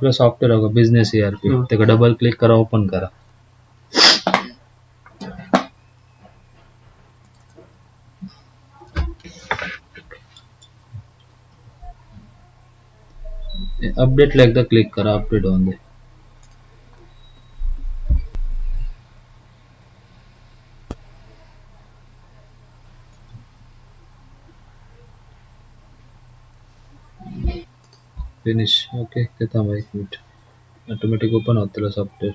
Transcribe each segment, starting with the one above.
आपलं सॉफ्टवेअर बघा business ERP त्याला डबल क्लिक करा ओपन करा. अपडेटला एकदा क्लिक करा अपडेट होऊन दे. फिनिश ओके ते थांबा 1 मिनिट ऑटोमॅटिक ओपन होतं सॉफ्टवेअर.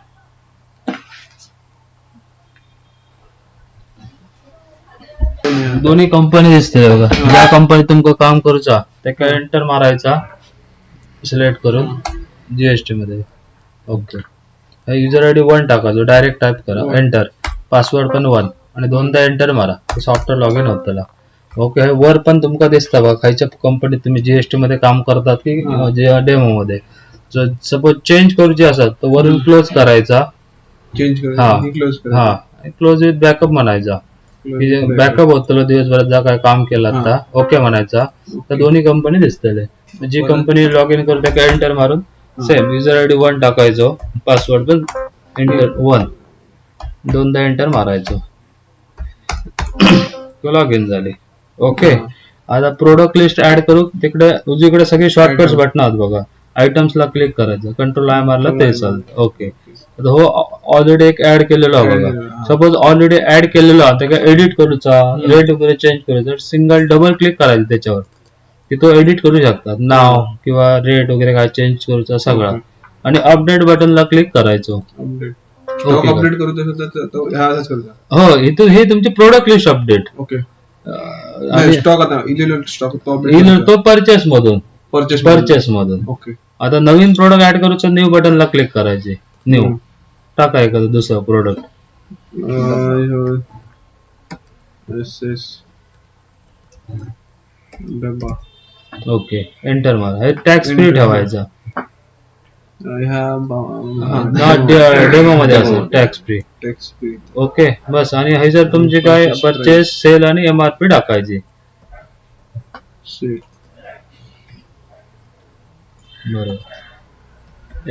दोन्ही कंपनी दिसते बघा. ज्या कंपनी तुमचं काम करूचा त्याका एंटर मारायचा सिलेक्ट करून GST मध्ये. ओके युजर आयडी 1 टाकायचो डायरेक्ट टाईप करा एंटर. पासवर्ड पण 1 आणि दोनदा एंटर मारा सॉफ्टवेअर लॉग इन होतं. ओके वर पण तुमका दिसता बघा खायच्या कंपनीत तुम्ही GST मध्ये काम करतात की डेमो मध्ये. सपोज चेंज करूची असत तर वरून क्लोज करायचा. हा क्लोज विथ बॅकअप म्हणायचा. बॅकअप होतलो दिवसभरात जा काय काम केलं आता ओके म्हणायचा तर दोन्ही कंपनी दिसतले. जी कंपनी लॉग इन करू त्या एंटर मारून सेम युजर आयडी 1 टाकायचो पासवर्ड पण एंटर 1 दोनदा एंटर मारायचो लॉग इन झाले. ओके आता प्रोडक्ट लिस्ट ऍड करू. तिकडे उजवीकडे सगळे शॉर्टकट्स बटन आहेत बघा. आयटम्सला क्लिक करायचं कंट्रोल आय मारला ते चालतं. ओके हो ऑलरेडी एक ऍड केलेला बघा. सपोज ऑलरेडी ऍड केलेला त्याला एडिट करूचा रेट वगैरे चेंज करायचं सिंगल डबल क्लिक करायचं त्याच्यावर की तो एडिट करू शकतात नाव किंवा रेट वगैरे काय चेंज करूचा सगळं. आणि अपडेट बटनला क्लिक करायचो. हो इथून हे तुमची प्रोडक्ट लिस्ट अपडेट. ओके तो परचेस मधून. ओके आता नवीन प्रोडक्ट ऍड करूचं न्यू बटनला क्लिक करायचे. न्यू टाका एखादं दुसरं प्रोडक्ट. ओके एंटर मारा. हे टॅक्स फ्री ठेवायचा डेमो मध्ये असं टॅक्स फ्री. ओके बस. आणि हे जर तुमचे काय परचेस सेल आणि MRP टाकायची. बरोबर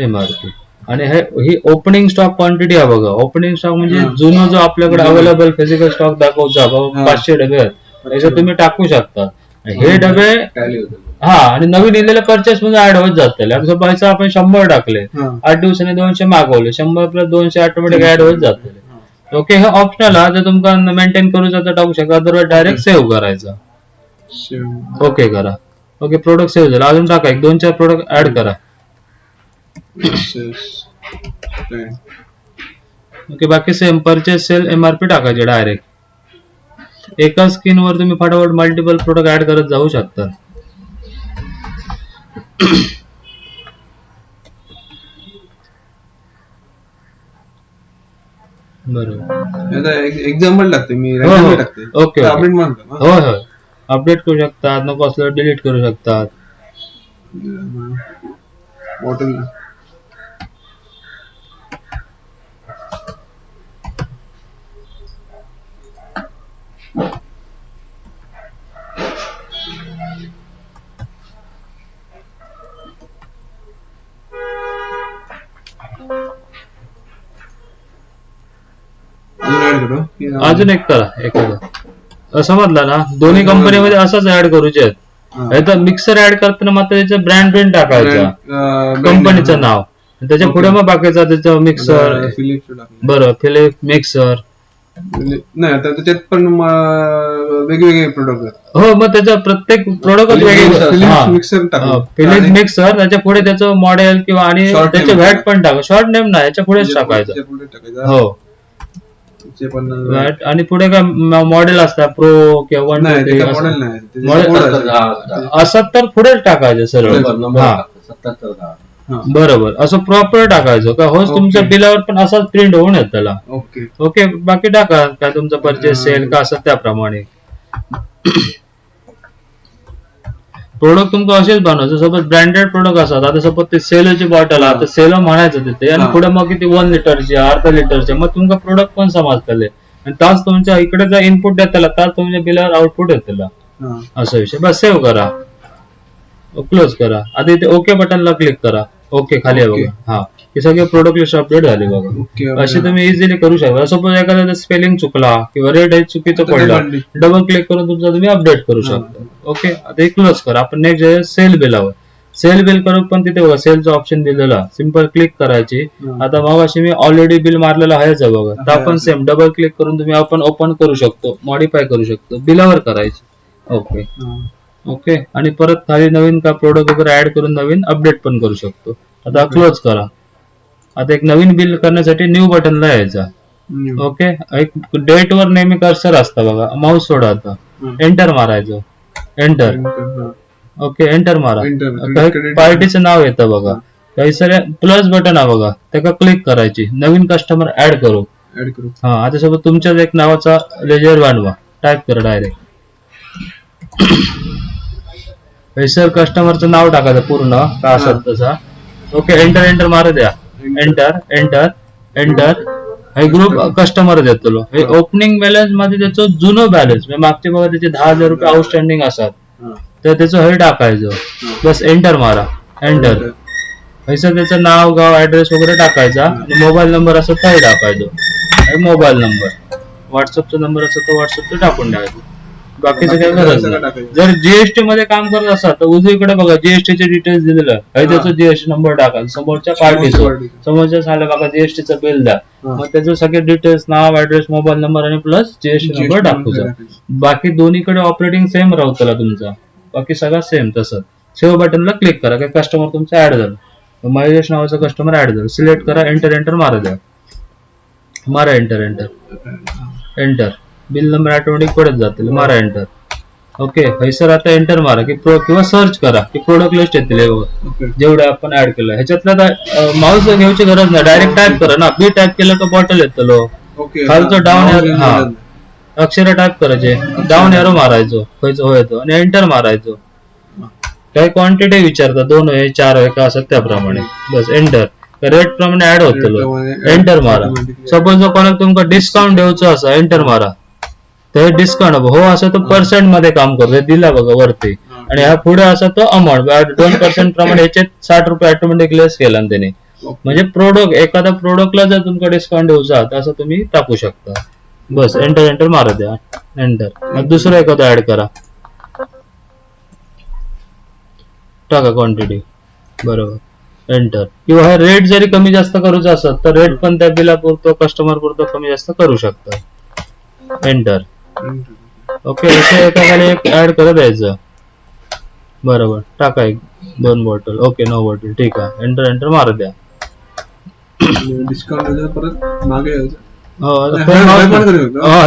MRP. आणि ही ओपनिंग स्टॉक क्वांटिटी आहे बघा. ओपनिंग स्टॉक म्हणजे जुनं जो आपल्याकडे अवेलेबल फिजिकल स्टॉक दाखवचा 500 डबे आहेत याच्यात तुम्ही टाकू शकता. हे डबे हा आणि नवीन इलेले परचेस मध्ये ऍड होत जातले. पैसा आपण 100 टाकले 8 दिवसांनी 200 मागवले 100 + 200 ऑटोमॅटिक ऍड होत जातले. ओके हे ऑप्शनल आहे जर तुमका मेंटेन करूचा तर टाकू शकता अदरवाइज डायरेक्ट सेव्ह करायचा. ओके करा. ओके प्रोडक्ट सेव्ह झाला. अजून टाका 1-2-4 प्रोडक्ट ऍड करा. ओके बाकी सेम परचेस सेल MRP टाकायचे डायरेक्ट. एका स्क्रीन वर तुम्ही फटाफट मल्टिपल प्रोडक्ट ऍड करत जाऊ शकता. बरोबर एक्झाम्पल टाकते मी. ओके होय होय अपडेट करू शकतात नको असलं डिलीट करू शकतात. अजून एक करा एखादं समजला ना. दोन्ही कंपनीमध्ये असंच ऍड करूचे आहेत. मिक्सर ऍड करताना मात्र त्याचं ब्रँड बिन टाकायचा कंपनीचं नाव त्याच्या पुढे मग बाकीचा त्याचं मिक्सर. बरं फिलिप मिक्सर नाही त्याच्यात पण वेगवेगळे प्रोडक्ट. हो मग त्याचं प्रत्येक प्रोडक्ट फिलिप मिक्सर त्याच्या पुढे त्याचं मॉडेल किंवा आणि त्याचे व्हॅट पण टाका. शॉर्ट नेम नाही याच्या पुढेच टाकायचं. हो आणि पुढे काय मॉडेल असतात प्रो किंवा 1 असं तर पुढेच टाकायचं सर्व. बरोबर असं प्रॉपर टाकायचं का होच तुमच्या बिलावर पण असाच प्रिंट होऊन येत त्याला. ओके बाकी टाका काय तुमचं परचेस सेल का असं त्याप्रमाणे. प्रोडक्ट तुमका असेच बनवायचं. सपोज ब्रँडेड प्रोडक्ट असतात. आता सपोज ते सेलची बॉटल आता सेल म्हणायचं तिथे आणि पुढे मग किती 1 लिटरची अर्धा लिटरचे मग तुमका प्रोडक्ट पण समजतले आणि ताच तुमच्या इकडे जर इनपुट देताला ताच तुमच्या बिलावर आउटपुट येतला असा विषय. बस सेव्ह करा क्लोज करा. आता इथे ओके बटनला क्लिक करा. ओके खाली आहे Okay. बघा. हा हे सगळे प्रोडक्ट लिस्ट अपडेट झाले बघा. ओके असे तुम्ही इझिली करू शकता. सपोज एखादा स्पेलिंग चुकला किंवा रेट चुकीचं आता ते पडलं, बनली. डबल क्लिक करून तुमचा तुम्ही अपडेट करू हा. शकता. ओके आता हे क्लोज करा. आपण नेक्स्ट सेल बिलावर सेल बिल करू पण तिथे बघा सेलचा ऑप्शन दिलेला, सिंपल क्लिक करायची. हा. आता मग अशी मी ऑलरेडी बिल मारलेलं आहेच आहे बघा, तर आपण आहे. सेम डबल क्लिक करून तुम्ही आपण ओपन करू शकतो, मॉडिफाय करू शकतो, बिलावर करायची. ओके हा. ओके आणि परत खाली नवीन का प्रोडक्ट वगैरे ऍड करून नवीन अपडेट पण करू शकतो. आता क्लोज करा. आता एक नवीन बिल करण्यासाठी न्यू बटनला यायचा. New. ओके एक डेट वर नेहमी कर्सर असतं बघा, माऊस सोडा आता, हा. एंटर मारायचं, एंटर. हा. ओके एंटर मारा. Enter. काही Credit. पार्टीचं नाव येतं बघा, हा. काही सगळे प्लस बटन आहे बघा, त्याला क्लिक करायची, नवीन कस्टमर ऍड करू. Add करू. हा आता सोबत तुमच्याच एक नावाचा लेजर बनवा, टाईप करा डायरेक्ट. सर कस्टमरचं नाव टाकायचं पूर्ण का असत तसा. ओके एंटर एंटर मारा द्या, एंटर एंटर एंटर. हे ग्रुप कस्टमर देतो. हे ओपनिंग बॅलन्स मध्ये त्याचं जुनं बॅलन्स मागचे बघा त्याचे 10,000 रुपये आउटस्टँडिंग असतात, हा. तर त्याचं हे टाकायचं. बस एंटर मारा, एंटर. सर त्याचं नाव गाव ऍड्रेस वगैरे टाकायचा आणि मोबाईल नंबर असं तर टाकायचं. मोबाईल नंबर, व्हॉट्सअपचा नंबर असं तर व्हॉट्सअपचं टाकून द्यायचं. बाकीचं काय गरज नाही. जर जीएसटी मध्ये काम करत असाल तर उजवीकडे बघा जीएसटी चे डिटेल्स दिलेलं आहे, त्याचा जीएसटी नंबर टाकाल. समोरच्या पार्टीचं समोरच्या सांगा बघा जीएसटीचं बिल द्या, मग त्याचे सगळे डिटेल्स नाव ऍड्रेस मोबाईल नंबर आणि प्लस जीएसटी नंबर टाकूचा. बाकी दोन्हीकडे ऑपरेटिंग सेम राहतो तुमचा, बाकी सगळं सेम. तसं सेव्ह बटनला क्लिक करा, काय कस्टमर तुमचा ऍड झालं, महेश नावाचा कस्टमर ऍड झालं. सिलेक्ट करा, एंटर एंटर मारा द्या, मारा enter enter enter. Bill number automatic पडत जातील, मारा एंटर. ओके सर आता एंटर मारा की किंवा सर्च करा की प्रोडक्ट लिस्ट येतील जेवढे आपण ऍड केलं. ह्याच्यातलं माऊस घ्यायची गरज नाही, डायरेक्ट टाईप करा ना. बी टाईप केलं तर बॉटल येतं. खालचं डाऊन हा अक्षर टाईप करायचे, डाऊन एरो मारायचो खायचं होतो आणि एंटर मारायचो. काही क्वांटिटी विचारतात 2 आहे 4 आहे का असं त्याप्रमाणे. बस एंटर. रेट प्रमाणे ऍड होतं, एंटर मारा. सपोज जर कोणाला तुमका डिस्काउंट द्यायचं असं एंटर मारा, तर डिस्काउंट हो असं तो पर्सेंट मध्ये काम करतो, दिला बघा वरती. आणि ह्या पुढे असं तो अमाऊंट 2% प्रमाणे याच्यात 60 रुपये ऑटोमॅटिक लेस केला त्याने. म्हणजे प्रोडक्ट एखाद्या प्रोडक्टला जर तुमका डिस्काउंट द्यायचा तर असं तुम्ही टाकू शकता. बस एंटर एंटर मारा द्या, एंटर. दुसरं एखादं ऍड करा, टाका क्वांटिटी, बरोबर एंटर. किंवा हे रेट जरी कमी जास्त करूचा असत तर रेट पण त्या बिला पुरतो कस्टमर पुरतो कमी जास्त करू शकता. एंटर. ओके एखाद्याला एक ऍड करत द्यायचं, बरोबर टाका 1-2 बॉटल. ओके 9 बॉटल ठीक आहे, एंटर एंटर मारा द्या. डिस्काउंट परत मागे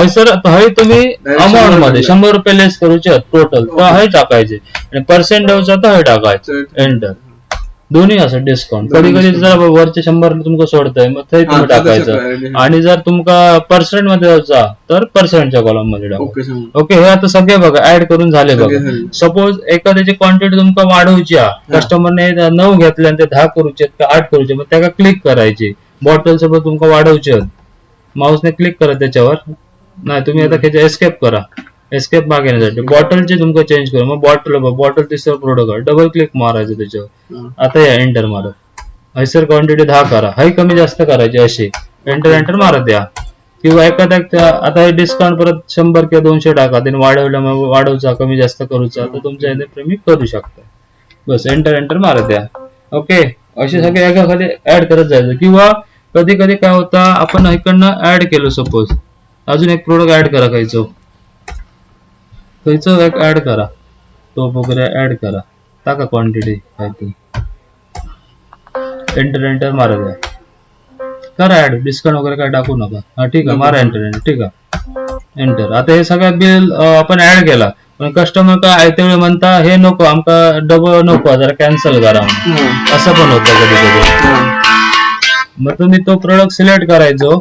सर हे तुम्ही अमाऊंट मध्ये 100 रुपये लेस करूचे टोटल तर हे टाकायचे आणि पर्सेंट द्यायचा तर हे टाकायचं, एंटर. दोन्ही असं डिस्काउंट. कधी कधी जर वरचे 100 तुमका सोडतंय मग ते तुम्ही टाकायचं, आणि जर तुमका पर्सेंट मध्ये द्यायचा तर पर्सेंटच्या कॉलम मध्ये टाकायचं. ओके हे आता सगळे बघा ऍड करून झाले बघा. सपोज एखाद्याची क्वांटिटी तुमका वाढवची कस्टमरने 9 घेतले आणि ते 10 करूचे का 8 करूचे, मग त्याला क्लिक करायची. बॉटल सोबत तुमका वाढवचे, माऊसने क्लिक करा त्याच्यावर. नाही तुम्ही आता त्याच्या एस्केप करा, एस्केप मागे येण्यासाठी बॉटलचे तुमका चेंज करू. मग बॉटल तिसरं प्रोडक्ट आहे, डबल क्लिक मारायचं त्याच्यावर. आता या एंटर मारा. सर क्वांटिटी 10 करा, हाय कमी जास्त करायची अशी, एंटर एंटर मारा द्या. किंवा एखाद्या आता हे डिस्काउंट परत 100 किंवा 200 टाका, त्याने वाढवलं मग वाढवचा कमी जास्त करूचा तर तुमच्या इथे तुम्ही करू शकता. बस एंटर एंटर मारा द्या. ओके असे सगळे एखादे ऍड करत जायचं. किंवा कधी कधी काय होतं आपण इकडनं ऍड केलं, सपोज अजून एक प्रोडक्ट ऍड करा खायचं एक ऍड करा, टोप वगैरे ऍड करा, टाका क्वांटिटी काय ती, एंटर एंटर मारा द्या. करा ऍड, डिस्काउंट वगैरे काय टाकू नका. हा ठीक आहे, मारा एंटर एंटर. ठीक आहे एंटर. आता हे सगळं बिल आपण ऍड केला, पण कस्टमर काय आहे त्यावेळी म्हणता हे नको आमका डबल नको जरा कॅन्सल करा, असं पण होतं कधी कधी. मग तुम्ही तो प्रोडक्ट सिलेक्ट करायचो.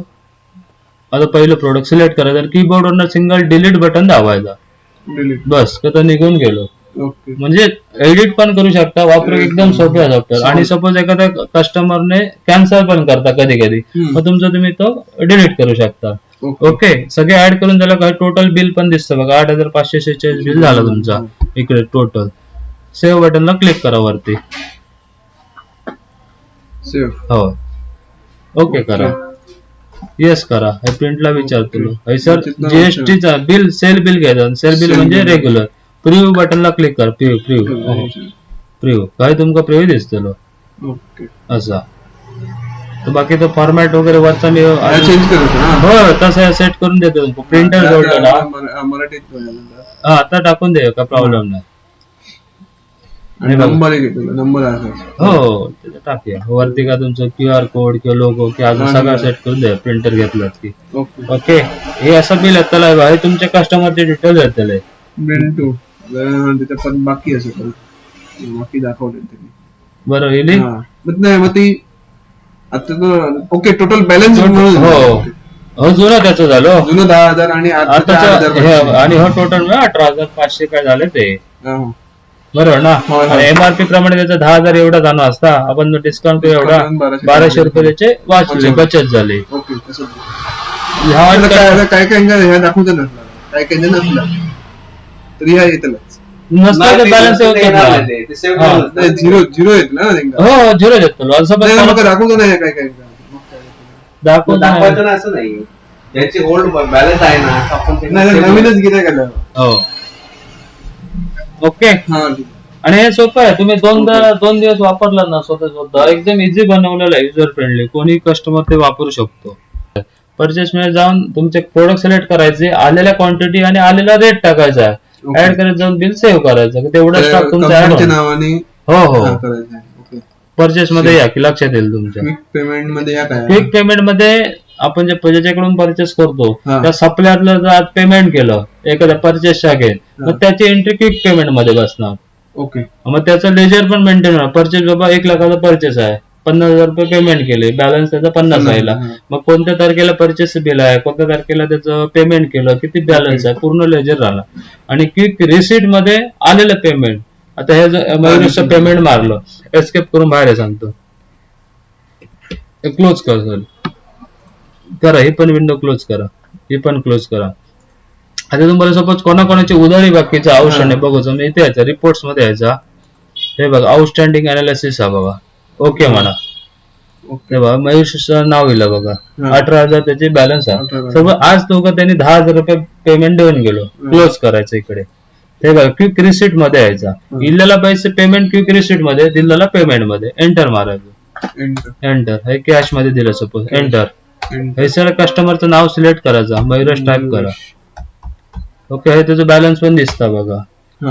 आता पहिलं प्रोडक्ट सिलेक्ट करायचं, कीबोर्ड वरनं सिंगल डिलीट बटन दाबायचा, बस तर निघून गेलो. म्हणजे एडिट पण करू शकता, वापरू एकदम सोपे आहे सॉफ्टवेअर. आणि सपोज एखाद्या कस्टमरने कॅन्सल पण करता कधी कधी, मग तुमचं तुम्ही तो डिलीट करू शकता. ओके सगळे ऍड करून झालं काय, टोटल बिल पण दिसतं बघा, 8,546 बिल झालं तुमचा इकडे टोटल. सेव्ह बटनला क्लिक करा वरती. सेव्ह. हो. ओके करा. येस करा. हे प्रिंटला विचारतो. हे सर जीएसटीचा बिल, सेल बिल घ्यायचं. सेल बिल म्हणजे रेग्युलर. प्रिव्ह्यू बटनला क्लिक कर. प्रिव्ह्यू काय तुमका प्रिव्ह्यू दिसतलो ओके असा. तर बाकी तो फॉर्मॅट वगैरे वरचा मी चेंज करतो. हो तसं सेट करून देतो. प्रिंटर जोडलं ना मराठीत आता टाकून दे, काय प्रॉब्लेम नाही. आणि नंबर नंबर हो त्याचं टाकूया. वरती का तुमचं QR कोड किंवा लोगो किंवा अजून सगळं सेट करून द्या प्रिंटर घेतलात की. ओके. हे असं बिल येतलं आहे. हे तुमच्या कस्टमरचे डिटेल्स येतले. बिल टू त्याच्या पण बाकी असेल बाकी दाखवले त्यांनी. बरं येईल. नाही मग ती आता ओके टोटल बॅलन्स. हो जुनं त्याचं झालं. जुनं 10,000 आणि आणि हो टोटल 18,500 काय झाले ते. बरोबर ना. MRP प्रमाणे त्याचा 10,000 एवढा जाणं असता. आपण डिस्काउंट एवढा 1200 रुपये त्याचे वाचले, बचत झाली. काय काय दाखवत नसला काय काय नसला तरी ह्या येतलंच नसला तर बॅलन्स झिरो झिरो येत ना. हो झिरो येतो असं दाखवतो नाही. काय काय दाखवायचं ना असं नाही. ज्यांची ओल्ड बॅलन्स आहे ना आपण नवीनच गिऱ्हाईक आलं. हो. ओके. आणि हे सोपं आहे. तुम्ही 2 दिवस वापरला ना स्वतः एकदम इझी बनवलेलं आहे. User friendly. कोणी कस्टमर ते वापरू शकतो. परचेस मध्ये जाऊन तुमचे प्रोडक्ट सिलेक्ट करायचे, आलेल्या क्वांटिटी आणि आलेला रेट टाकायचा, ऍड करत जाऊन बिल सेव्ह करायचं. तेवढा स्टॉक तुमचा ऍड नावाने. हो परचेस मध्ये या की लक्षात येईल तुमच्या. क्विक पेमेंट मध्ये आपण ज्याच्याकडून परचेस करतो त्या सप्लायरला जर आज पेमेंट केलं एखाद्या परचेस शाखेत, मग त्याची एंट्री क्विक पेमेंट मध्ये बसणार. ओके. मग त्याचं लेजर पण मेंटेन होणार. परचेस बाबा 1 लाखाचा परचेस आहे, 50,000 रुपये पेमेंट केले, बॅलन्स त्याचा 50 राहिला. मग कोणत्या तारखेला परचेस बिल आहे, कोणत्या तारखेला त्याचं पेमेंट केलं, किती बॅलन्स आहे, पूर्ण लेजर राहिला. आणि क्विक रिसीट मध्ये आलेलं पेमेंट. आता हे मयुरेशचं पेमेंट मारलं, एस्केप करून बाहेर सांगतो. क्लोज करा. ही पण विंडो क्लोज करा. ही पण क्लोज करा. आता तुम्हाला सपोज कोणाकोणाची उधारी बाकीचं आउटस्टँडिंग बघायचं, मी इथे यायचं रिपोर्ट्स मध्ये यायचा. हे बघा आउटस्टँडिंग अनालिसिस हा बघा. ओके म्हणा. हे बघा मयुरेशचं नाव येईल बघा. 18,000 त्याची बॅलन्स आहे. सगळं आज त्यांनी 10,000 रुपये पेमेंट देऊन गेलो. क्लोज करायचं इकडे. हे बघा क्विक रिसीट मध्ये यायचा. दिलेला पैसे पेमेंट क्विक रिसीट मध्ये, दिलेला पेमेंट मध्ये. एंटर मारायचं. एंटर. हे कॅश मध्ये दिलं सपोज. एंटर. हे सर कस्टमरचं नाव सिलेक्ट करायचं, मयुरेश टाईप करा. ओके. हे त्याचं बॅलन्स पण दिसता बघा.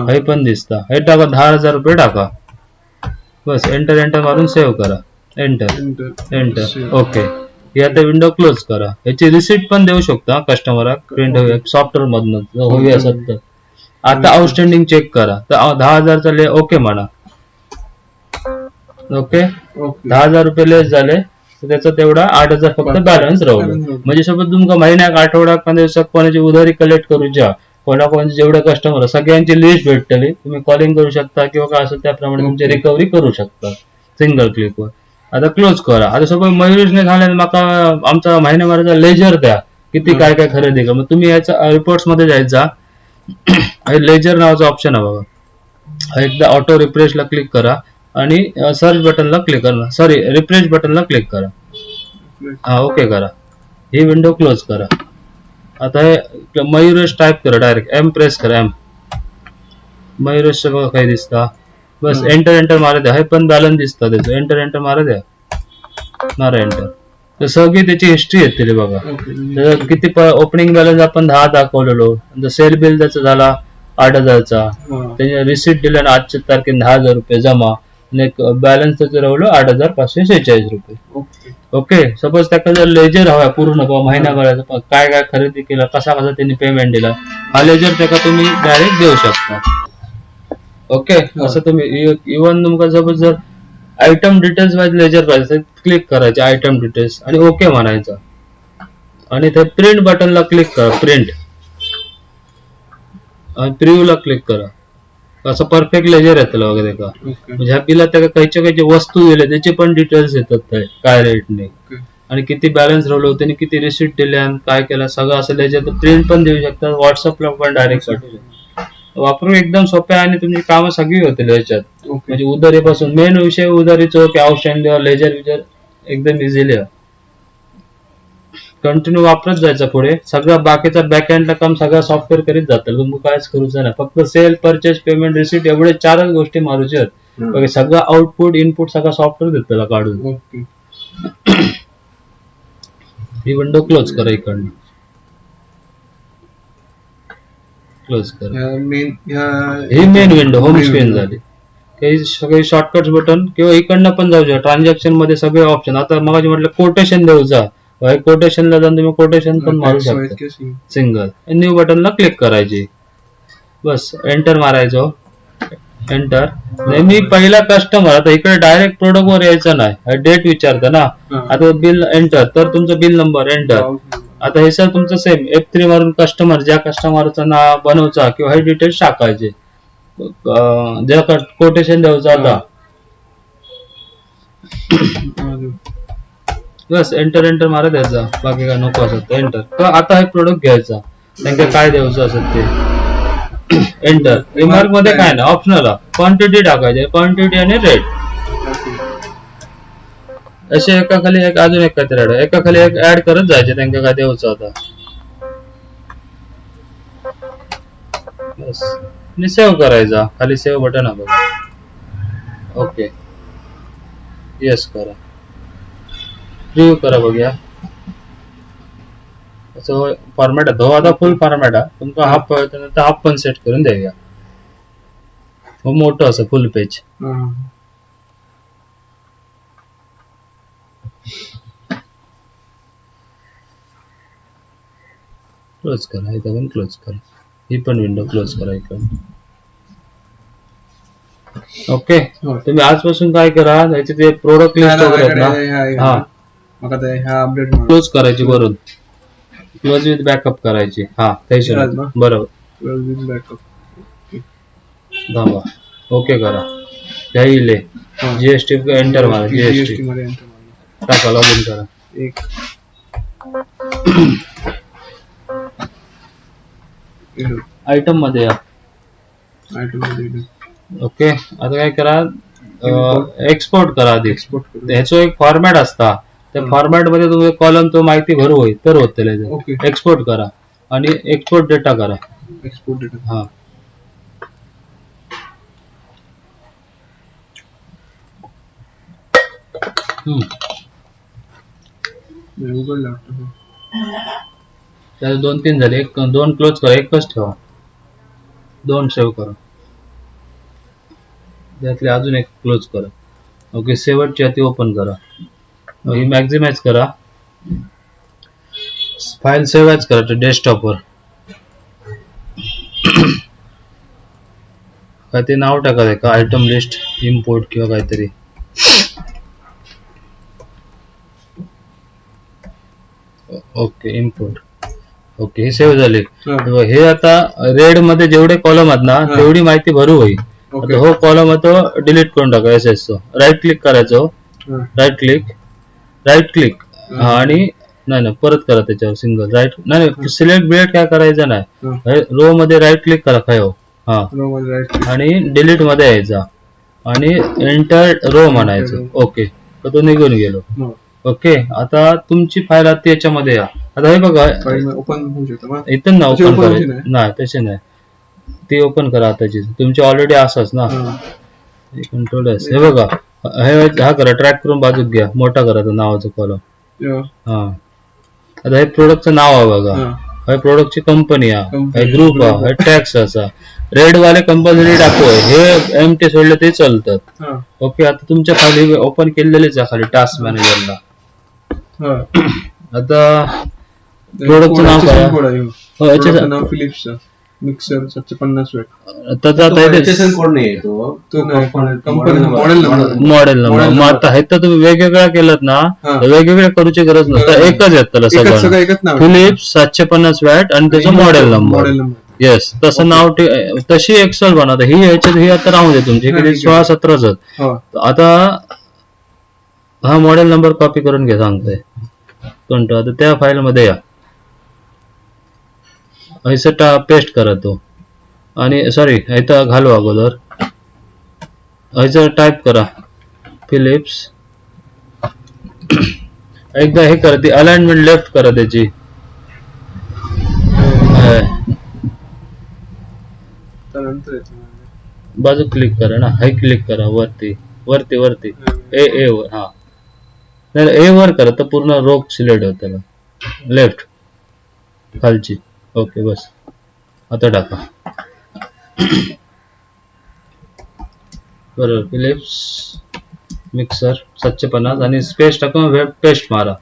हे पण दिसता. हे टाका 10,000 रुपये टाका. बस एंटर एंटर मारून सेव्ह करा. एंटर. ओके. ही आता विंडो क्लोज करा. याची रिसीट पण देऊ शकता कस्टमरला प्रिंट सॉफ्टवेअर मधनं हवी असत तर. आता आउटस्टँडिंग चेक करा. तर 10,000चा ओके म्हणा. ओके. 10,000 रुपये लेस झाले तर त्याचा तेवढा 8,000 फक्त बॅलन्स राहिलं. म्हणजे सोबत तुमका महिन्याक, आठवड्याक, 15 दिवसात कोणाची उधारी कलेक्ट करूच्या, कोणाकोणाचे जेवढे कस्टमर सगळ्यांची लिस्ट भेटतली. तुम्ही कॉलिंग करू शकता किंवा काय असेल त्याप्रमाणे तुमची रिकव्हरी करू शकता सिंगल क्लिकवर. आता क्लोज करा. आता सपोज मयुरेशने सांगितलं माका आमचा महिन्याभराचा लेजर द्या, किती काय काय खरेदी करा. मग तुम्ही याचा रिपोर्ट्स मध्ये जायचा. लेजर नावाचा ऑप्शन आहे बघा. एकदा ऑटो रिफ्रेशला क्लिक करा आणि सर्च बटनला क्लिक करा. सॉरी रिफ्रेश बटनला क्लिक करा. हा ओके करा. ही विंडो क्लोज करा. आता हे मयुरेश टाईप करा. डायरेक्ट एम प्रेस करा. एम मयुरेशचं बघा काही दिसता. बस एंटर एंटर मारा द्या. हे पण बॅलन्स दिसतं त्याचं. एंटर एंटर मारा द्या. मारा एंटर. तर सगळी त्याची हिस्ट्री येते बघा. किती ओपनिंग बॅलन्स आपण 10 दाखवलेलो. सेल बिल त्याचा झाला 8,000चा. त्याने रिसीट दिला ना आजच्या तारखेला 10,000 रुपये जमा. बॅलन्स त्याचं राहिलो 8,546 रुपये. ओके. सपोज त्याला जर लेजर हवा पूर्ण महिन्याभराचा काय काय खरेदी केलं, कसा त्यांनी पेमेंट दिला, हा लेजर त्याला तुम्ही डायरेक्ट देऊ शकता. ओके. असं तुम्ही इव्हन तुमका सपोज जर आयटम डिटेल्स वाईज लेजर पाहिजे क्लिक करायचे आयटम डिटेल्स आणि ओके म्हणायचं. आणि ते प्रिंट बटनला क्लिक करा. प्रिंट आणि प्रिव्ह्यूला क्लिक करा. असं परफेक्ट लेजर येतलं वगैरे का. म्हणजे ह्या बिलात त्या काही वस्तू दिल्या त्याचे पण डिटेल्स येतात काय रेटने आणि किती बॅलन्स राहिलो, त्यांनी किती रिसीट दिल्या, काय केलं, सगळं असं लेजर. प्रिंट पण देऊ शकतात. व्हॉट्सअपला पण डायरेक्ट पाठवू शकतात. वापरून एकदम सोप्या आणि तुमची कामं सगळी होतील याच्यात. ओके म्हणजे उधारीपासून मेन विषय उधारीचो की आउटस्टँडिंग लेजर विजर एकदम इझिली कंटिन्यू वापरत जायचं पुढे. सगळं बाकीचा बॅकएंडला काम सगळं सॉफ्टवेअर करीत जातं, तुम्ही कायच करूचं नाही. फक्त सेल, परचेस, पेमेंट, रिसिट एवढे 4च गोष्टी मारूचे आहेत. बाकी सगळं आउटपुट इनपुट सगळं सॉफ्टवेअर देत त्याला काढून. ओके ही विंडो क्लोज करा इकडनं. क्लोज करा. ही मेन विंडो होम स्क्रीन झाली. काही सगळे शॉर्टकट बटन किंवा इकडनं पण जाऊ शकता. ट्रान्झॅक्शन मध्ये सगळे ऑप्शन. आता मग म्हटलं कोटेशन देऊचा, कोटेशनला जाऊन तुम्ही कोटेशन पण मारू शकता सिंगल. न्यू बटनला क्लिक करायची, बस एंटर मारायचो. एंटर. मी पहिला कस्टमर, आता इकडे डायरेक्ट प्रोडक्ट वर यायचं नाही, डेट विचारतं ना. आता बिल एंटर, तर तुमचं बिल नंबर एंटर. आता हे सर तुमचं सेम F3 मारून कस्टमर, ज्या कस्टमरचं नाव बनवचा किंवा हे डिटेल्स टाकायचे, ज्या कोटेशन द्यायचं आता बस एंटर एंटर मारा द्यायचा. बाकी काय नको असत एंटर. तर आता हे प्रोडक्ट घ्यायचा, त्यांना काय द्यायचं असत ते एंटर. रिमार्क मध्ये काय ना ऑप्शनल क्वांटिटी टाकायचे, क्वांटिटी आणि रेट. असे एका खाली एक अजून एक काहीतरी एका खाली एक ऍड करत जायचे, त्यांना काय द्यायचं आता बस. आणि सेव्ह करायचा, खाली सेव्ह बटन आहे बघा. ओके येस करा, रिव्ह्यू करा बघूया. असं फॉर्मॅट आहे, आता फुल फॉर्मॅट आहे तुमका. हाफ तर हाफ पण सेट करून द्यायला, मोठं असं फुल पेज. क्लोज करा, इथं पण क्लोज करा. ही पण विंडो क्लोज करा इकडं. ओके तुम्ही आजपासून काय करा, याचे ते प्रोडक्ट लिस्ट वगैरे आहेत ना, हा क्लोज करायची वरून. क्लोज विथ बॅकअप करायची. हा त्याच्यावर बरोबर. थांबा, ओके करा. घ्यायले जीएसटी एंटर मारा. जीएसटी टाका, लॉग इन करा. आयटम मध्ये या. ओके आता काय करा, एक्सपोर्ट करा आधी. ह्याचा एक फॉर्मॅट असता, त्या फॉर्मॅट मध्ये तुम्ही कॉलम तो माहिती भरू होईल तर होते. एक्सपोर्ट करा आणि एक्सपोर्ट डेटा करा. एक्सपोर्ट डेटा हा त्याला 2-3 झाले. 2 क्लोज करा, एकच ठेवा. 2 सेव्ह करा, त्यातले अजून एक क्लोज करा. ओके शेवटची ती ओपन करा. ही मॅक्झिमाइज करा, फाईल सेव्ह ॲज करा डेस्कटॉपवर. काय ते नाव टाका का आयटम लिस्ट इम्पोर्ट किंवा काहीतरी. Okay import. ओके हे सेव्ह झाले. हे आता रेड मध्ये जेवढे कॉलम आहेत ना तेवढी माहिती भरू होईल. आता हो कॉलम आहे तो डिलीट करून टाका. SS राईट क्लिक करायचो, राईट क्लिक आणि नाही परत करा त्याच्यावर सिंगल राईट. नाही सिलेक्ट बिलेक्ट काय करायचं नाही. रो मध्ये राईट क्लिक करा काय हो, हा आणि डिलीट मध्ये यायचा आणि एंटर रो म्हणायचं. ओके तर तो निघून गेलो. ओके आता तुमची फाईल आता याच्यामध्ये या. आता हे बघा इथं ना ओपन करायचं नाही, तसे नाही. ती ओपन करा आताची, तुमची ऑलरेडी असंच ना. Control S. हे बघा हा करा, ट्रॅक करून बाजूक घ्या, मोठा करा तो नावाचं कॉलम. हा आता हे प्रोडक्टचं नाव आहे बघा, हे प्रोडक्टची कंपनी आहे, हे ग्रुप आहे, हे टॅक्स असा. रेड वाले कंपल्सरी टाकू, हे एमटी सोडले ते चालतात. ओके आता तुमच्या खाली ओपन केलेलेच आहे खाली टास्क मॅनेजरला. आता प्रोडक्टचं नाव काय, नाव Philips mixer 750 watt. Model number. मग आता हे तर तुम्ही वेगवेगळ्या केलं ना, वेगवेगळे करूची गरज नसतं, एकच येत त्याला सगळं. फिलिप्स 750 वॅट आणि त्याचं मॉडेल नंबर. येस तसं नाव तशी एक्सेल बनवता. ही ह्याच्यात ही आता राहून दे तुमची किती 16-17. आता हा मॉडेल नंबर कॉपी करून घ्या सांगतोय कोणतं. आता त्या फाईल मध्ये या, पेस्ट करा तो. आणि सॉरी इथं घालू अगोदर इथं टाईप करा फिलिप्स. एकदा हे करा ती अलाइनमेंट लेफ्ट करा त्याची. त्यानंतर येतो बाजू क्लिक करा ना, हे क्लिक करा वरती वरती वरती ए वर. हा नाही ए वर करा तर पूर्ण रोग सिलेक्ट होत त्याला. लेफ्ट खालची. ओके बस आता टाका. बरोबर फिलिप्स मिक्सर 750 आणि स्पेस टाकून वेब पेस्ट मारा.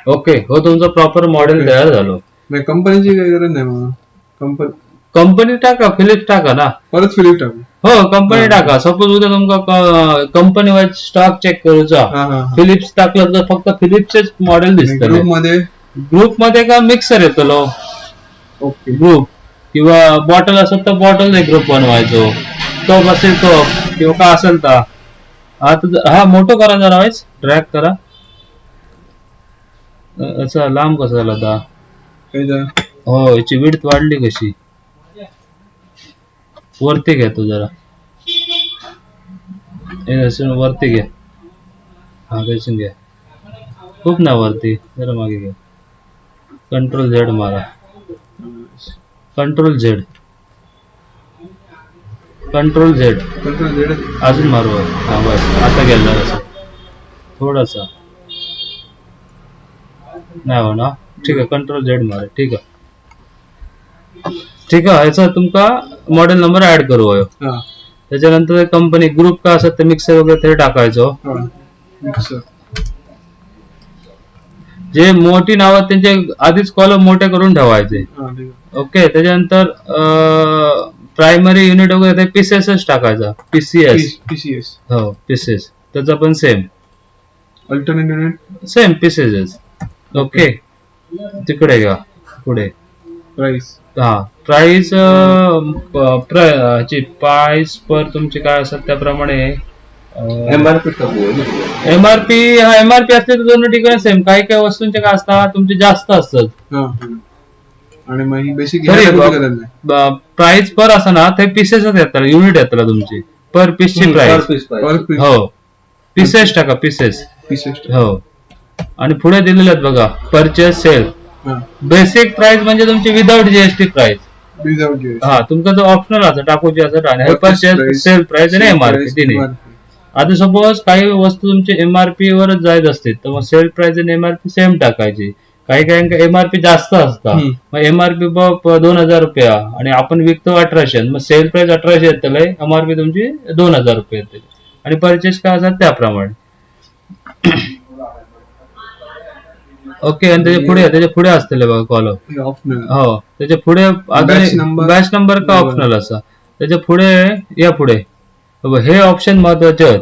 ओके हो तुमचं प्रॉपर मॉडेल तयार झालं. कंपनीची काही गरज नाही मग. कंपनी टाका फिलिप्स टाका ना. परत फिलिप टाकू. हो कंपनी टाका. सपोज उद्या तुमका कंपनी वाईज स्टॉक चेक करूचा फिलिप्स टाकलं तर फक्त फिलिप्सचेच मॉडेल दिसतले. ग्रुप मध्ये का मिक्सर येतलो. ओके ग्रुप किंवा बॉटल असेल तर बॉटल ग्रुप बनवायचो. तो असेल तो किंवा का असेल तर हा मोठं करा जरा वाईज ड्रॅग करा. असं लांब कसं झाला आता. हो याची विड्थ वाढली कशी. वरती घ्या तू जरा वरती घ्या. हा त्याच्यातून घ्या खूप ना वरती जरा मागे घ्या. कंट्रोल झेड मारा. कंट्रोल झेड कंट्रोल झेड अजून मारू. हा बस आता गेला असं थोडासा नाही हो ना. ठीक आहे कंट्रोल झेड मारा. ठीक आहे ठीक आहे. ह्याचा तुमका मॉडेल नंबर ऍड करू. त्याच्यानंतर कंपनी ग्रुप का असत ते मिक्सर वगैरे ते टाकायचं. जे मोठी नाव त्यांचे आधीच कॉलम मोठे करून ठेवायचे. ओके त्याच्यानंतर प्रायमरी युनिट वगैरे ते पीसीएस टाकायचा. पीसीएस हो पीसीएस त्याचा पण same alternate unit same PCS. Okay तिकडे घ्या पुढे. प्राइस हा प्राइस प्राइस पर तुमची काय असत त्याप्रमाणे एमआरपी हा एमआरपी असते तर दोन्ही ठिकाणी सेम. काही काही वस्तूंचे काय असतात तुमचे जास्त असतात आणि मग ही बेसिक प्राइस पर असं ना ते पीसेस येतात युनिट येतात तुमची पर पीसची प्राइस. हो पीसेस टाका पीसेस. हो आणि पुढे दिलेले आहेत बघा परचेस सेल. बेसिक प्राइस म्हणजे तुमची विदाउट जीएसटी प्राइस. हा तुमचा जो ऑप्शनल असं टाकूची असं आणि परचेस सेल प्राइस आणि एमआरपी तिने. आता सपोज काही वस्तू तुमची एमआरपी वरच जायच असते तर मग सेल प्राइस आणि एमआरपी सेम टाकायची. काही काही एमआरपी जास्त असतात मग एमआरपी 2000 रुपया आणि आपण विकतो 1800 मग सेल प्राइस 1800 येतले एमआरपी तुमची 2000 रुपये येते आणि परचेस काय असतात त्याप्रमाणे. ओके आणि त्याच्या पुढे असतील बघा कॉलम. हो त्याच्या पुढे बॅच नंबर का ऑप्शनल असा. त्याच्या पुढे या पुढे हे ऑप्शन महत्वाचे आहेत.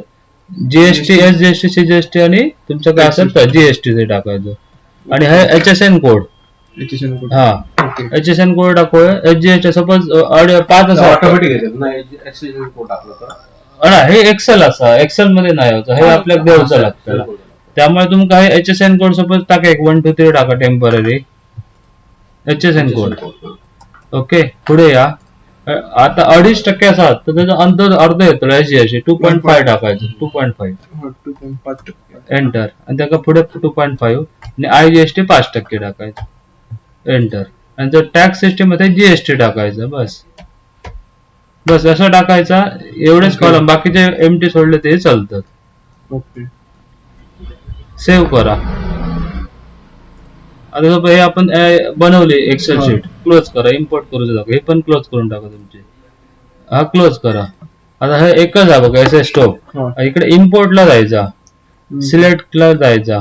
जीएसटी एसजीएसटी सीजीएसटी आणि तुमचं काय असेल तर जीएसटी ते टाकायचं. आणि हे HSN कोड. हा HSN कोड टाकूय. एसजीएसटी सपोज 5 असा हे एक्सेल असा एक्सेल मध्ये नाही होतं हे आपल्याला द्यायचं लागतं. त्यामुळे तुमका हे HSN कोड सपोज टाका 1 2 3 टाका टेम्पररी HSN कोड. ओके पुढे या. आता 2.5% असतात तर त्याचं अर्ध येतो एसजीएसटी 2.5 टाकायचं. 2.5 एंटर आणि त्याला पुढे 2.5 आणि आयजीएसटी 5% टाकायचं. एंटर आणि जर टॅक्स सिस्टीम मध्ये जीएसटी टाकायचं. बस असं टाकायचा. एवढेच कॉलम बाकीचे एमटी सोडले ते चालतात. ओके सेव्ह करा. आता हे आपण बनवले एक्सेल शीट क्लोज करा. इम्पोर्ट करू हे पण क्लोज करून टाका तुमचे. हा क्लोज करा. आता हे एकच आहे बघा एस स्टॉप. इकडे इम्पोर्टला जायचा सिलेक्टला जायचा.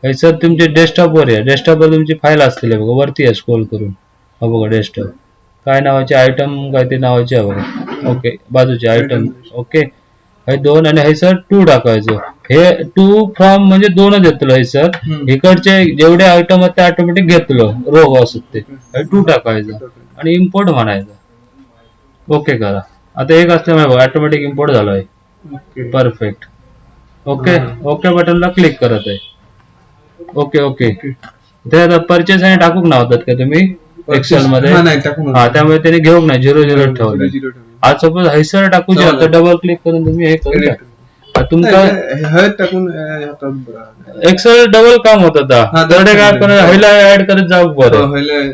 सर तुमचे डेस्कटॉपवर या. डेस्कटॉपवर तुमची फाईल असतील बघा वरती आहे स्क्रोल करून. हा बघा डेस्कटॉप काय नावाचे आयटम काय ते नावाचे आहे बघा. ओके बाजूचे आयटम. ओके हे 2 आणि हे सर 2 टाकायचं. हे 2 फ्रॉम म्हणजे 2च घेतलं हे सर. इकडचे जेवढे आयटम आहेत ते ऑटोमॅटिक घेतलं रो असत ते 2 टाकायचं आणि इम्पोर्ट म्हणायचं. ओके करा. आता एक असल्यामुळे ऑटोमॅटिक इम्पोर्ट झालं आहे. परफेक्ट. ओके ओके बटनला क्लिक करत आहे. ओके ओके ते आता परचेस आणि टाकूक नावतात का तुम्ही. एक्सेल मध्ये हा, नाही टाकून हा, त्यामुळे त्याने घेऊक नाही 0 ठेवलं. आज सपोज हैसर टाकूचे चालेल. तर डबल क्लिक करून तुम्ही हे करू शकता. तुमका हळद टाकून हातात बरं. एक्सेल डबल काम होत हा, आता थोडे काय पण हैला ऍड करत जाऊ बरं.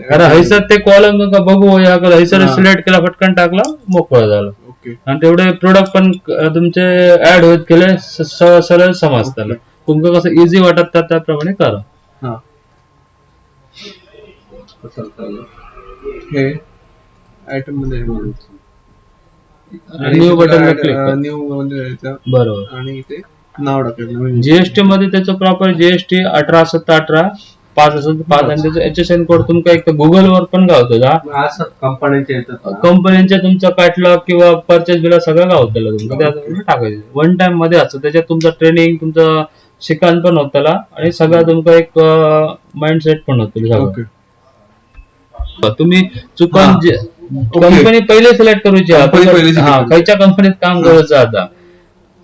कारण हैसर ते कॉलम बघू या हैसर हा. सिलेक्ट केला, पटकन टाकला, मोकळं झालं. ओके. आणि तेवढे प्रोडक्ट पण तुमचे ऍड होत गेले, सरळ समजतं. तुमचं कसं इझी वाटत त्याप्रमाणे करा. हा. हे आयटम मध्ये न्यू बटन क्लिक करा. न्यू मध्ये जायचं बरोबर. आणि इथे नाव टाकायचं. जीएसटी मध्ये त्याचं प्रॉपर जीएसटी 18/7/18 5 असेल 5 आणि त्याचं HSN कोड तुमका एक गुगल वर पण गावतो का असं कंपन्यांच्या येतात. कंपनीचे तुमचं कॅटलॉग किंवा परचेस बिल सगळं गावतं तुमचं, त्यात टाकायचं. वन टाइम मध्ये असतं, त्याच्यात तुमचं ट्रेनिंग, तुमचं शिकण पण होतं आणि सगळं तुमका एक माइंडसेट पण होतं सगळं. ओके. तुम्ही चुकून हा. कंपनी पहिले सिलेक्ट करूची कंपनी पहिले select हा, करूची. खयच्या कंपनीत काम करायचं आता,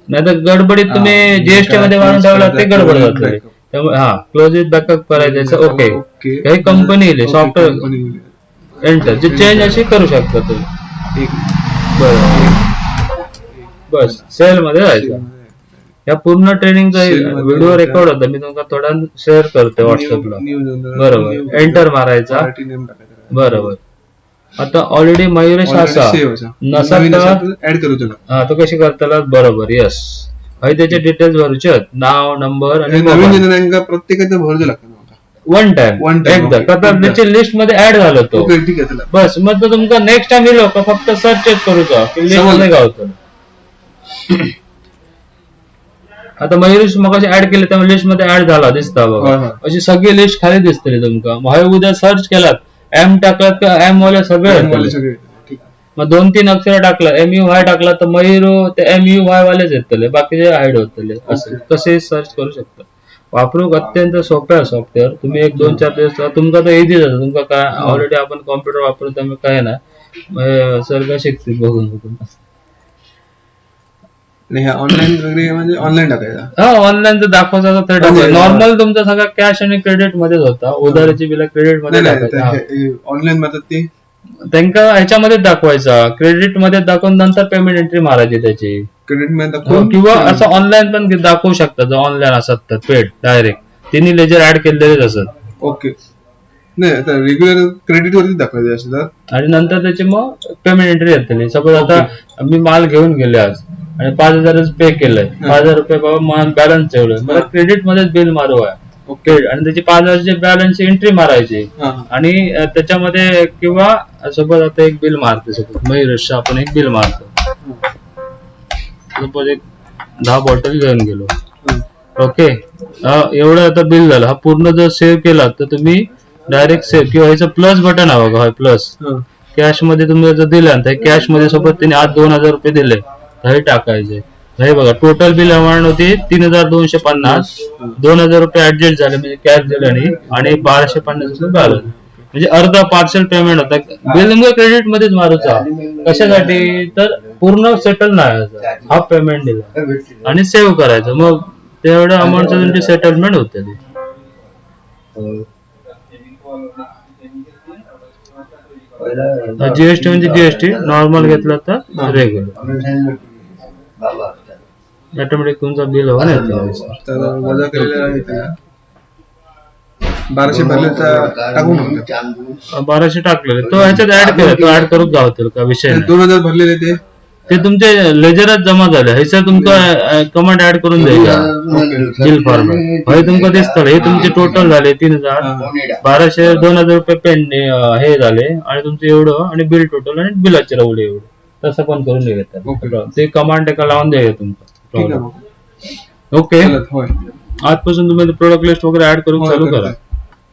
नाही तर गडबडीत तुम्ही जीएसटी मध्ये मारून ठेवला ते गडबड जाते. त्यामुळे हा, क्लोज विथ बॅकअप करायचं. ओके. काही कंपनी येईल सॉफ्टवेअर एंटर जे चेंज अशी करू शकता तुम्ही. बरं, बस सेल मध्ये जायचं. या पूर्ण ट्रेनिंगचा व्हिडिओ रेकॉर्ड होता, मी तुम्हाला थोडा शेअर करते व्हॉट्सअपला. बरोबर, एंटर मारायचा. बरोबर. आता ऑलरेडी मयुरेश असा नसेल तर ऍड करू तुला. हा, तो कशी करताला. बरोबर, यस. हय त्याचे डिटेल्स भरूचे आहेत, नाव, नंबर आणि नवीन जनरेशनला प्रत्येकाचं भरतो लागतं. वन टाइम One time, एकदा okay. आता त्याची लिस्ट मध्ये ऍड झालं तो. ओके, ठीक आहे चला. बस मग तो तुमका नेक्स्ट टाइम येलो का फक्त सर्च करूचा की लिस्ट मध्ये गावतो. आता मयुरेश मगाशी ऍड केले त्यामुळे लिस्ट मध्ये ऍड झाला दिसता बघा. अशी सगळी लिस्ट खाली दिसतली तुमका. मग उद्या सर्च केलात, एम टाकलात का एम वाले सगळे येतले. सगळे. ठीक. मग 2-3 अक्षर टाकला, MUY टाकला तर मयुरो ते MUY वालेच येतले, बाकीचे हाईड होतले. असं कसे सर्च करू शकता. वापरूक अत्यंत सोपं आहे सॉफ्टवेअर. तुम्ही 1-2-4 दिवस तुमका तर इझी जातं. तुमका काय ऑलरेडी आपण कॉम्प्युटर वापरू त्यामुळे काय नाही, सर का शिकतील बघून बघून. आणि ह्या ऑनलाईन वगैरे म्हणजे ऑनलाईन टाकायचा. हा, ऑनलाईन तर दाखवायचा तर म्हणजे नॉर्मल तुमचा सगळा कॅश आणि क्रेडिट मध्येच होता. उधारीची बिल क्रेडिट मध्ये टाकायचं. ऑनलाईन मध्ये ते त्यांना ह्याच्यामध्येच दाखवायचा, क्रेडिट मध्ये दाखवून नंतर पेमेंट एंट्री मारायची त्याची. क्रेडिट मध्ये दाखवून किंवा असं ऑनलाईन पण दाखवू शकतात, जर ऑनलाईन असत तर पेड डायरेक्ट तिन्ही लेजर ऍड केलेलेच असत. ओके. नाही, आता रेग्युलर क्रेडिट वरती दाखवायचे असं तर. आणि नंतर त्याची मग पेमेंट एंट्री येते. सपोज आता मी माल घेऊन गेले आज आणि 5,000 पे केलंय, 5,000 रुपये बाबा बॅलन्स ठेवलंय, मला क्रेडिट मध्येच बिल मारू आहे. ओके. आणि त्याची 5,000ची बॅलन्सची एंट्री मारायची आणि त्याच्यामध्ये किंवा सपोज आता एक बिल मारते, सपोज मयुरेश आपण एक बिल मारतो, सपोज एक 10 बॉटल घेऊन गेलो. ओके. एवढं आता बिल झालं. हा पूर्ण जर सेव्ह केला तर तुम्ही डायरेक्ट सेव्ह किंवा ह्याचं प्लस बटन हवं का, प्लस कॅश मध्ये तुम्ही जर दिलं तर कॅश मध्ये सोबत त्याने आज 2,000 रुपये दिले तर हे टाकायचे. हे बघा, टोटल बिल अमाऊंट होती 3,250. 2,000 रुपये ऍडजस्ट झाले म्हणजे कॅश दिलं आणि 1,250 रुपये बॅलन्स, म्हणजे अर्धा पार्सल पेमेंट होता. बिल नेमकं क्रेडिट मध्येच मारूचा. कशासाठी तर पूर्ण सेटल नाही, हाफ पेमेंट दिला आणि सेव्ह करायचं. मग तेवढ्या अमाऊंटचं तुमची सेटलमेंट होते. जीएसटी म्हणजे जीएसटी, नॉर्मल घेतला तर रेग्युलर. ऑटोमॅटिक तुमचा बिल होऊन येतो. तर वजा केलेला आहे त्याला 1200 भरले तर टाकून 1200 टाकलेले तो ह्याच्यात ऍड केला, तो ऍड करून गावतो का विषय नाही. 2,000 भरलेले ते तुमचे लेजरात जमा झाले. ह्याच्यात तुमका कमांड ऍड करून द्यायचा बिल फॉर्मॅट. हे तुमका दिसतं, हे तुमचे टोटल झाले 3,000, 1200, 2,000 रुपये पेंड हे झाले आणि तुमचं एवढं आणि बिल टोटल आणि बिलाचे रवले एवढं. तसं पण करून द्यायचं. ते कमांड एका लावून द्यायचं तुमका. ओके. आजपासून तुम्ही प्रोडक्ट लिस्ट वगैरे ऍड करून चालू करा.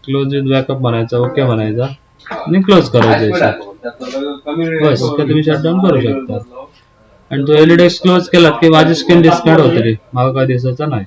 क्लोज विथ बॅकअप म्हणायचा, ओके म्हणायचा आणि क्लोज करायचं. बस तुम्ही शटडाऊन करू शकता. आणि तो LED क्लोज केला की माझी स्क्रीन डिस्कार्ड होते रे, मला काय दिसायचं नाही.